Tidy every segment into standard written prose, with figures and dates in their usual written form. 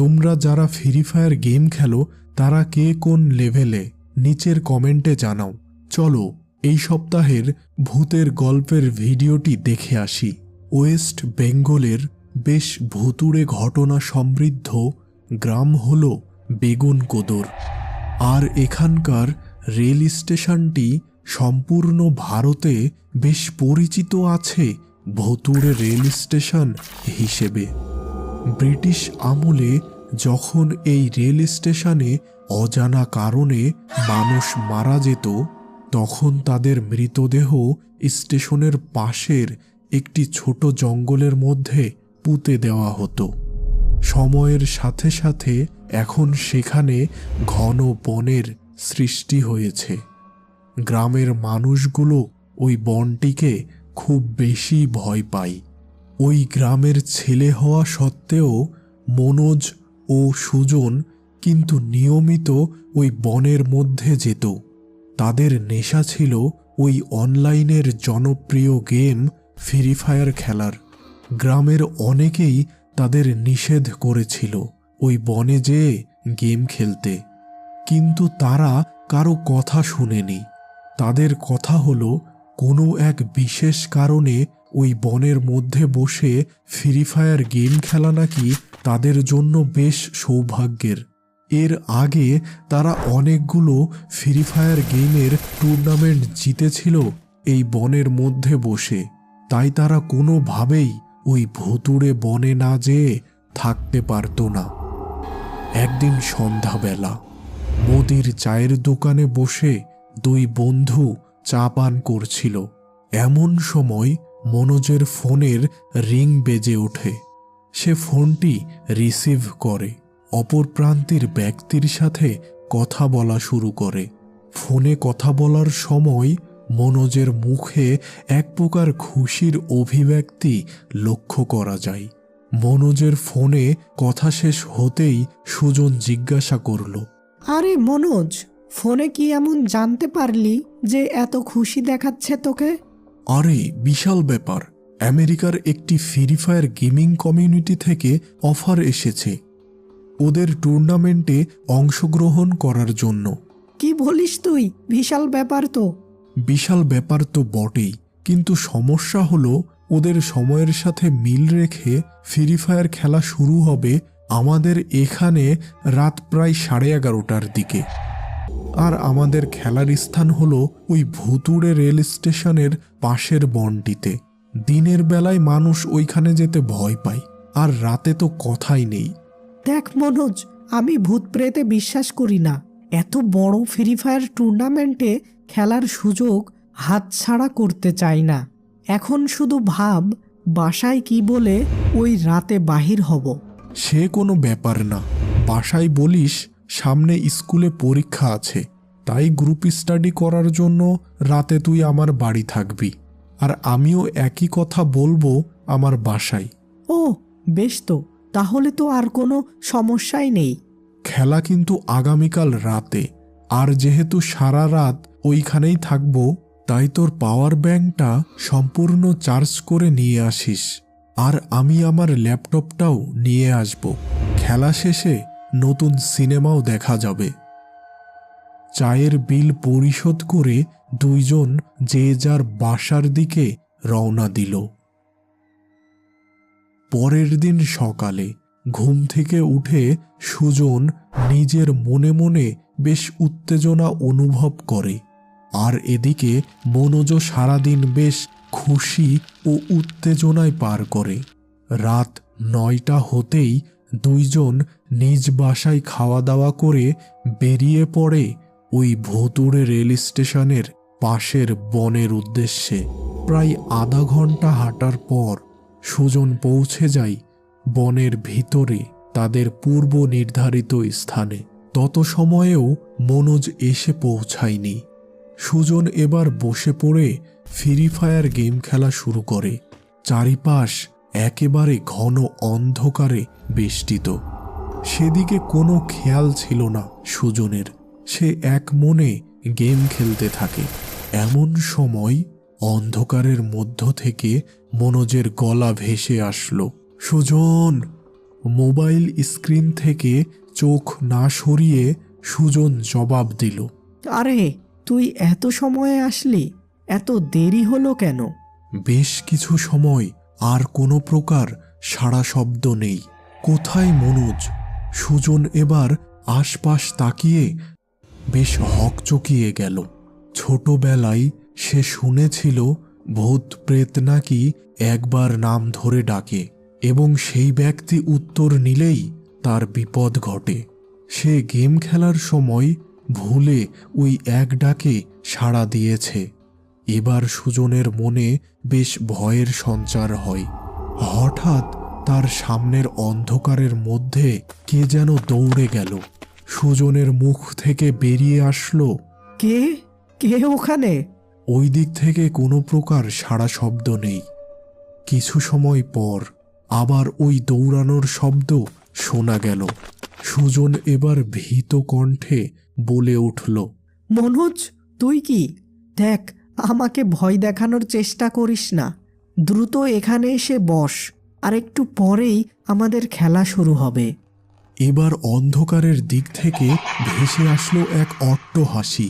তোমরা যারা free fire game খেলো তারা কে কোন লেভেলে নিচের কমেন্টে জানাও। চলো এই সপ্তাহের ভূতের গল্পের ভিডিওটি দেখে আসি। ওয়েস্ট বেঙ্গলের বেশ ভুতুড়ে ঘটনা সমৃদ্ধ গ্রাম হল বেগুনকোদর। আর এখানকার রেল স্টেশনটি সম্পূর্ণ ভারতে বেশ পরিচিত আছে ভুতুড়ে রেল স্টেশন হিসেবে। ব্রিটিশ আমলে যখন এই রেল স্টেশনে অজানা কারণে মানুষ মারা যেত, তখন তাদের মৃতদেহ স্টেশনের পাশের একটি ছোট জঙ্গলের মধ্যে পুঁতে দেওয়া হতো। সময়ের সাথে সাথে এখন সেখানে ঘন বনের সৃষ্টি হয়েছে। গ্রামের মানুষগুলো ওই বনটিকে খুব বেশি ভয় পায়। ওই গ্রামের ছেলে হওয়া সত্ত্বেও মনোজ ও সুজন কিন্তু নিয়মিত ওই বনের মধ্যে যেত। তাদের নেশা ছিল ওই অনলাইনের জনপ্রিয় গেম ফ্রি ফায়ার খেলার। গ্রামের অনেকেই তাদের নিষেধ করেছিল ওই বনে যেয়ে গেম খেলতে, কিন্তু তারা কারো কথা শুনেনি। তাদের কথা হলো কোনো এক বিশেষ কারণে ওই বনের মধ্যে বসে ফ্রি ফায়ার গেম খেলা নাকি তাদের জন্য বেশ সৌভাগ্যের। এর আগে তারা অনেকগুলো ফ্রি ফায়ার গেমের টুর্নামেন্ট জিতেছিল এই বনের মধ্যে বসে। তাই তারা কোনোভাবেই ওই ভুতুড়ে বনে না যেয়ে থাকতে পারত না। একদিন সন্ধ্যাবেলা মোদির চায়ের দোকানে বসে দুই বন্ধু চা পান করছিল। এমন সময় মনোজের ফোনের রিং বেজে ওঠে। সে ফোনটি রিসিভ করে, অপর প্রান্তের ব্যক্তির সাথে কথা বলা শুরু করে। ফোনে কথা বলার সময় মনোজের মুখে এক প্রকার খুশির অভিব্যক্তি লক্ষ্য করা যায়। মনোজের ফোনে কথা শেষ হতেই সুজন জিজ্ঞাসা করল, আরে মনোজ, ফোনে কি এমন জানতে পারলি যে এত খুশি দেখাচ্ছে তোকে? আরে বিশাল ব্যাপার, আমেরিকার একটি ফ্রি ফায়ার গেমিং কমিউনিটি থেকে অফার এসেছে ওদের টুর্নামেন্টে অংশগ্রহণ করার জন্য। কি বলিস তুই? বিশাল ব্যাপার তো। বিশাল ব্যাপার তো বটেই, কিন্তু সমস্যা হলো ওদের সময়ের সাথে মিল রেখে ফ্রি ফায়ার খেলা শুরু হবে আমাদের এখানে রাত প্রায় 11:30টার দিকে। আর আমাদের খেলার স্থান হলো ওই ভুতুড়ে রেল স্টেশনের পাশের বনটিতে। দিনের বেলায় মানুষ ওইখানে যেতে ভয় পায়, আর রাতে তো কথাই নেই। দেখ মনোজ, আমি ভূত প্রেতে বিশ্বাস করি না। এত বড় ফ্রি ফায়ার টুর্নামেন্টে খেলার সুযোগ হাতছাড়া করতে চাই না। এখন শুধু ভাব বাসায় কি বলে ওই রাতে বাহির হব। সে কোনো ব্যাপার না, বাসায় বলিস সামনে স্কুলে পরীক্ষা আছে, তাই গ্রুপ স্টাডি করার জন্য রাতে তুই আমার বাড়ি থাকবি, আর আমিও একই কথা বলবো আমার বাসায়। ও বেশ, তো তাহলে তো আর কোনো সমস্যাই নেই। খেলা কিন্তু আগামীকাল রাতে, আর যেহেতু সারা রাত ওইখানেই থাকবো, তাই তোর পাওয়ার ব্যাংকটা সম্পূর্ণ চার্জ করে নিয়ে আসিস। আর আমি আমার ল্যাপটপটাও নিয়ে আসব। খেলা শেষে নতুন সিনেমাও দেখা যাবে। চায়ের বিল পরিশোধ করে দুইজন যে যার বাসার দিকে রওনা দিল। পরের দিন সকালে ঘুম থেকে উঠে সুজন নিজের মনে মনে বেশ উত্তেজনা অনুভব করে। আর এদিকে মনোজও সারাদিন বেশ খুশি ও উত্তেজনায় পার করে। রাত 9টা হতেই দুইজন নিজ বাসায় খাওয়া দাওয়া করে বেরিয়ে পড়ে ওই ভুতুড়ে রেল স্টেশনের পাশের বনের উদ্দেশ্যে। প্রায় আধা ঘন্টা হাঁটার পর সুজন পৌঁছে যায় বনের ভিতরে তাদের পূর্ব নির্ধারিত স্থানে। তত সময়েও মনোজ এসে পৌঁছায়নি। সুজন এবার বসে পড়ে ফ্রি ফায়ার গেম খেলা শুরু করে। চারিপাশ একেবারে ঘন অন্ধকারে বেষ্টিত। সেদিকে কোনো খেয়াল ছিল না সুজনের। সে এক মনে গেম খেলতে থাকে। এমন সময় অন্ধকারের মধ্য থেকে মনোজের গলা ভেসে আসলো, সুজন মোবাইল স্ক্রিন থেকে চোখ না সরিয়ে সুজন জবাব দিল। আরে তুই এত সময়ে আসলি, এত দেরি হলো কেন? বেশ কিছু সময় আর কোনো প্রকার সাড়া শব্দ নেই। কোথায় মনোজ? সুজন এবার আশপাশ তাকিয়ে বেশ হকচকিয়ে গেল। ছোটবেলায় সে শুনেছিল ভূত প্রেত নাকি একবার নাম ধরে ডাকে এবং সেই ব্যক্তি উত্তর নিলেই তার বিপদ ঘটে। সে গেম খেলার সময় ভুলে ওই এক ডাকে সাড়া দিয়েছে। এবার সুজনের মনে বেশ ভয়ের সঞ্চার হয়। হঠাৎ তার সামনের অন্ধকারের মধ্যে কে যেন দৌড়ে গেল। সুজনের মুখ থেকে বেরিয়ে আসলো, কে কে ওখানে? ওই দিক থেকে কোনো প্রকার সাড়া শব্দ নেই। কিছু সময় পর আবার ওই দৌড়ানোর শব্দ শোনা গেল। সুজন এবার ভীত কণ্ঠে বলে উঠল, মনোজ, তুই কি? দেখ, আমাকে ভয় দেখানোর চেষ্টা করিস না। দ্রুত এখানে এসে বস, আর একটু পরেই আমাদের খেলা শুরু হবে। এবার অন্ধকারের দিক থেকে ভেসে আসলো এক অট্ট হাসি,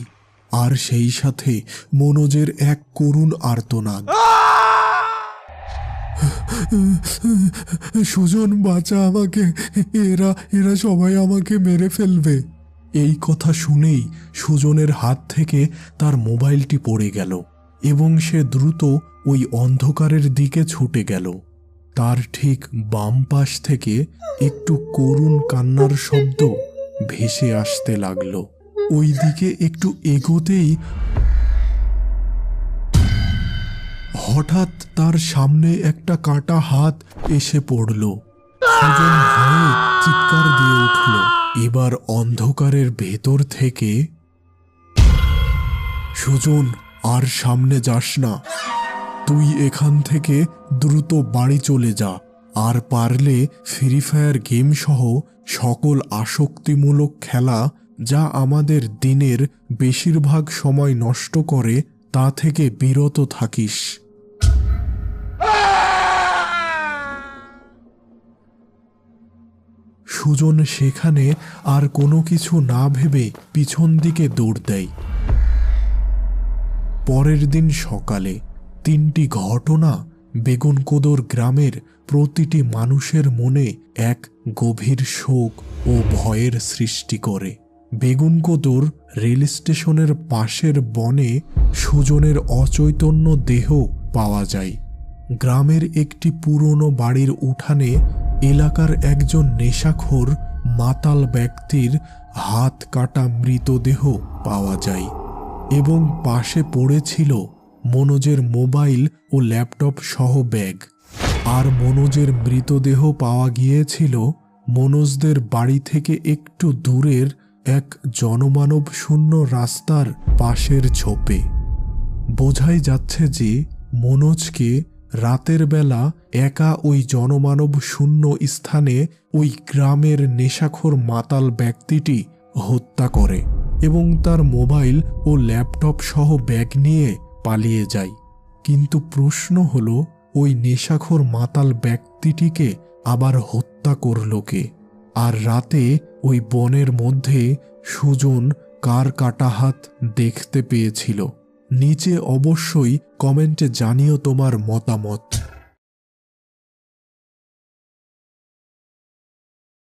আর সেই সাথে মনোজের এক করুণ আর্তনাদ। সুজন, বাঁচা আমাকে, এরা এরা সবাই আমাকে মেরে ফেলবে। এই কথা শুনেই সুজনের হাত থেকে তার মোবাইলটি পড়ে গেল এবং সে দ্রুত ওই অন্ধকারের দিকে ছুটে গেল। তার ঠিক বাম পাশ থেকে একটু করুণ কান্নার শব্দ ভেসে আসতে লাগলো। ওই দিকে একটু এগোতেই হঠাৎ তার সামনে একটা কাটা হাত এসে পড়ল। সুজন ভয়ে চিৎকার দিয়ে উঠল। এবার অন্ধকারের ভেতর থেকে, সুজন, আর সামনে যাস না, তুই এখান থেকে দ্রুত বাড়ি চলে যা। আর পারলে ফ্রি ফায়ার গেম সহ সকল আসক্তিমূলক খেলা যা আমাদের দিনের বেশিরভাগ সময় নষ্ট করে তা থেকে বিরত থাকিস। সুজন সেখানে আর কোনো কিছু না ভেবে পিছন দিকে দৌড় দেয়। পরের দিন সকালে 3টি ঘটনা বেগুনকোদর গ্রামের প্রতিটি মানুষের মনে এক গভীর শোক ও ভয়ের সৃষ্টি করে। বেগুনকোদর রেল স্টেশনের পাশের বনে সুজনের অচৈতন্য দেহ পাওয়া যায়। গ্রামের একটি পুরনো বাড়ির উঠানে এলাকার একজন নেশাখোর মাতাল ব্যক্তির হাত কাটা মৃতদেহ পাওয়া যায় এবং পাশে পড়েছিল মনোজের মোবাইল ও ল্যাপটপ সহ ব্যাগ। আর মনোজের মৃতদেহ পাওয়া গিয়েছিল মনোজদের বাড়ি থেকে একটু দূরের এক জনমানব শূন্য রাস্তার পাশের ঝোপে। বোঝাই যাচ্ছে যে মনোজকে রাতের বেলা একা ওই জনমানব শূন্য স্থানে ওই গ্রামের নেশাখোর মাতাল ব্যক্তিটি হত্যা করে এবং তার মোবাইল ও ল্যাপটপ সহ ব্যাগ নিয়ে পালিয়ে যায়। কিন্তু প্রশ্ন হলো, ওই নেশাখোর মাতাল ব্যক্তিটিকে আবার হত্যা করল কে? আর রাতে ওই বনের মধ্যে সুজন কার কাটা হাত দেখতে পেয়েছিল? নিচে অবশ্যই কমেন্টে জানিও তোমার মতামত।